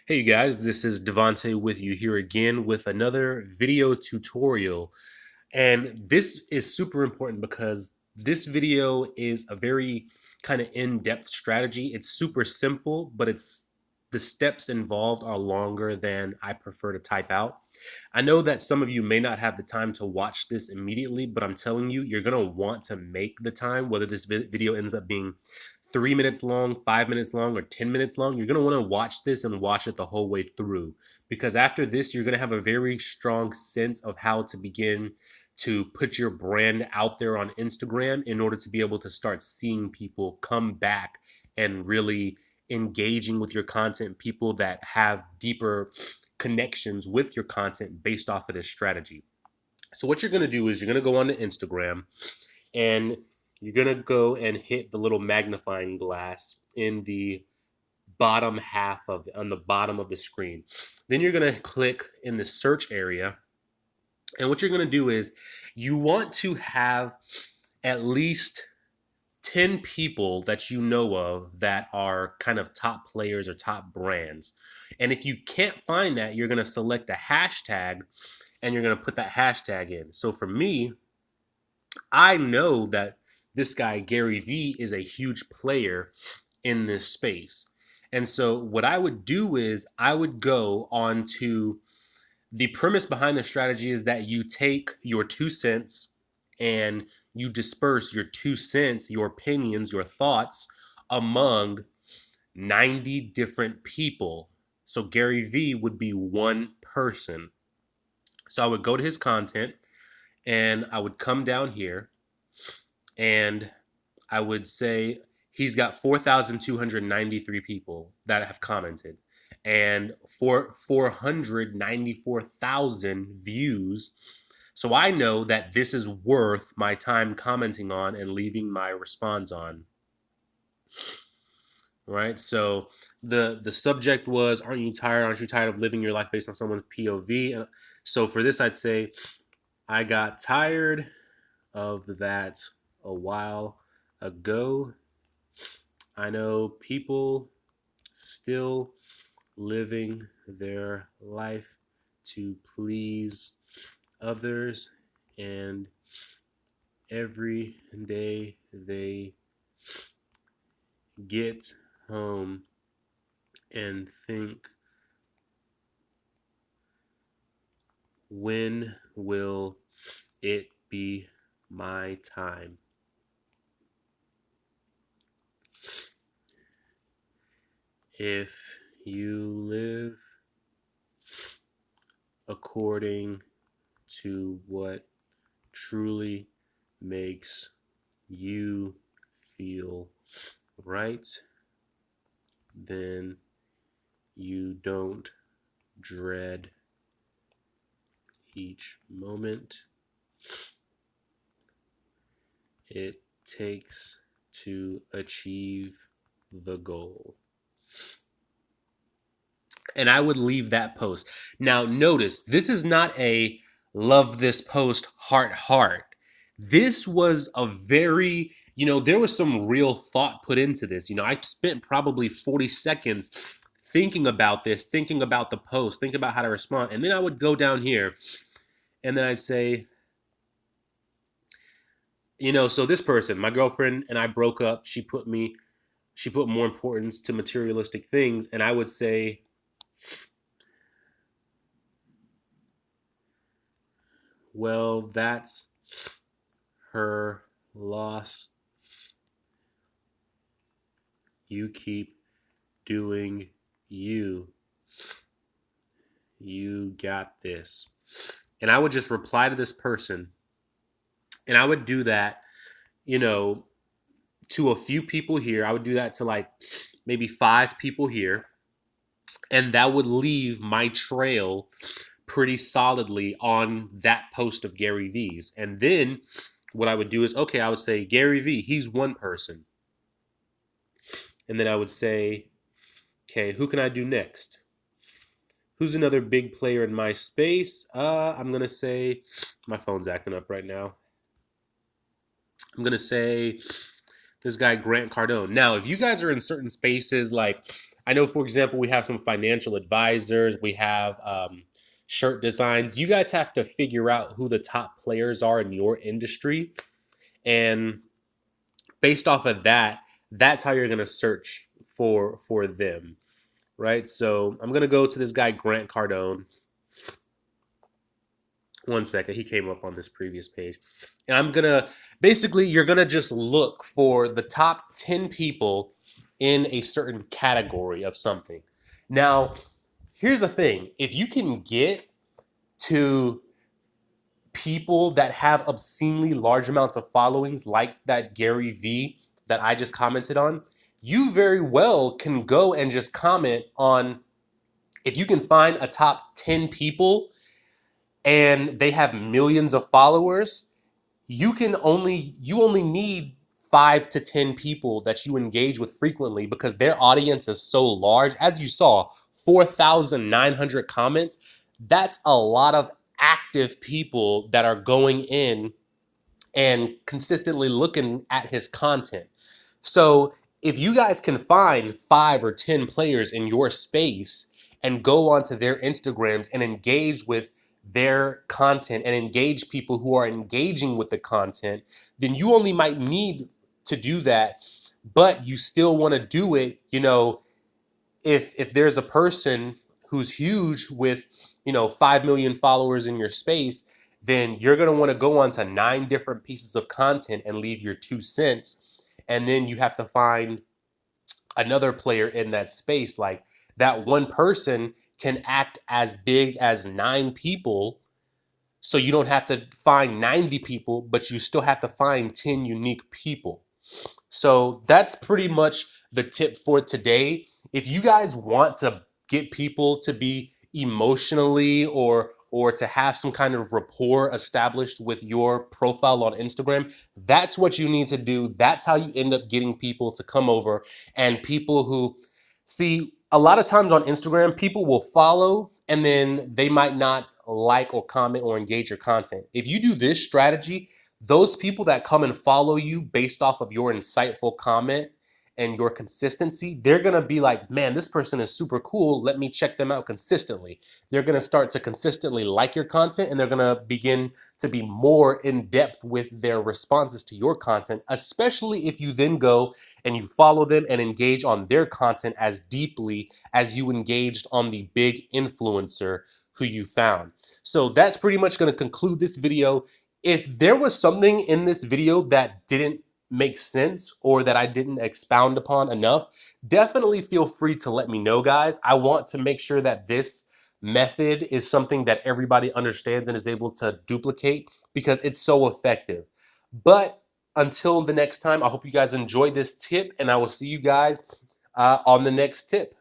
Hey you guys, this is Devonte with you here again with another video tutorial. And this is super important because this video is a very kind of in-depth strategy. It's super simple, but the steps involved are longer than I prefer to type out. I know that some of you may not have the time to watch this immediately, but I'm telling you, you're going to want to make the time, whether this video ends up being 3 minutes long, 5 minutes long, or 10 minutes long. You're going to want to watch this and watch it the whole way through, because after this, you're going to have a very strong sense of how to begin to put your brand out there on Instagram in order to be able to start seeing people come back and really engaging with your content, people that have deeper connections with your content based off of this strategy. So what you're going to do is you're going to go on to Instagram and you're going to go and hit the little magnifying glass in the bottom half of on the bottom of the screen. Then you're going to click in the search area. And what you're going to do is you want to have at least 10 people that you know of that are kind of top players or top brands. And if you can't find that, you're going to select a hashtag and you're going to put that hashtag in. So for me, I know that this guy, Gary Vee, is a huge player in this space. And so what I would do is I would go on to the premise behind the strategy is that you take your 2 cents and you disperse your 2 cents, your opinions, your thoughts among 90 different people. So Gary Vee would be one person. So I would go to his content and I would come down here and I would say he's got 4,293 people that have commented and 494,000 views. So I know that this is worth my time commenting on and leaving my response on. Right? So the subject was, aren't you tired? Aren't you tired of living your life based on someone's POV? And so for this, I'd say I got tired of that a while ago. I know people still living their life to please others, and every day they get home and think, when will it be my time? If you live according to what truly makes you feel right, then you don't dread each moment it takes to achieve the goal. And I would leave that post. Now, notice this is not a love this post heart. This was a very, there was some real thought put into this. I spent probably 40 seconds thinking about this, thinking about the post, thinking about how to respond. And then I would go down here and then I'd say, so this person, my girlfriend and I broke up. She put more importance to materialistic things. And I would say, well, that's her loss. You keep doing you. You got this. And I would just reply to this person. And I would do that, to a few people here. I would do that to like maybe 5 people here. And that would leave my trail pretty solidly on that post of Gary Vee's. And then what I would do is, okay, I would say Gary Vee, he's one person. And then I would say, okay, who can I do next? Who's another big player in my space? I'm going to say, my phone's acting up right now. I'm going to say this guy, Grant Cardone. Now, if you guys are in certain spaces like I know, for example, we have some financial advisors, we have shirt designs. You guys have to figure out who the top players are in your industry. And based off of that, that's how you're going to search for them, right? So I'm going to go to this guy, Grant Cardone. One second, he came up on this previous page. And I'm going to, basically, you're going to just look for the top 10 people in a certain category of something. Now, here's the thing. If you can get to people that have obscenely large amounts of followings like that Gary Vee that I just commented on, you very well can go and just comment on, if you can find a top 10 people and they have millions of followers, you only need 5 to 10 people that you engage with frequently, because their audience is so large. As you saw, 4,900 comments. That's a lot of active people that are going in and consistently looking at his content. So if you guys can find 5 or 10 players in your space and go onto their Instagrams and engage with their content and engage people who are engaging with the content, then you only might need to do that, but you still want to do it, if there's a person who's huge with, 5 million followers in your space, then you're going to want to go on to 9 different pieces of content and leave your 2 cents. And then you have to find another player in that space. Like, that one person can act as big as 9 people. So you don't have to find 90 people, but you still have to find 10 unique people. So that's pretty much the tip for today. If you guys want to get people to be emotionally or to have some kind of rapport established with your profile on Instagram, that's what you need to do. That's how you end up getting people to come over. And people who see, a lot of times on Instagram, people will follow and then they might not like or comment or engage your content. If you do this strategy, those people that come and follow you based off of your insightful comment and your consistency, they're going to be like, man, this person is super cool. Let me check them out consistently. They're going to start to consistently like your content, and they're going to begin to be more in depth with their responses to your content, especially if you then go and you follow them and engage on their content as deeply as you engaged on the big influencer who you found. So that's pretty much going to conclude this video. If there was something in this video that didn't make sense or that I didn't expound upon enough, definitely feel free to let me know, guys. I want to make sure that this method is something that everybody understands and is able to duplicate, because it's so effective. But until the next time, I hope you guys enjoyed this tip, and I will see you guys on the next tip.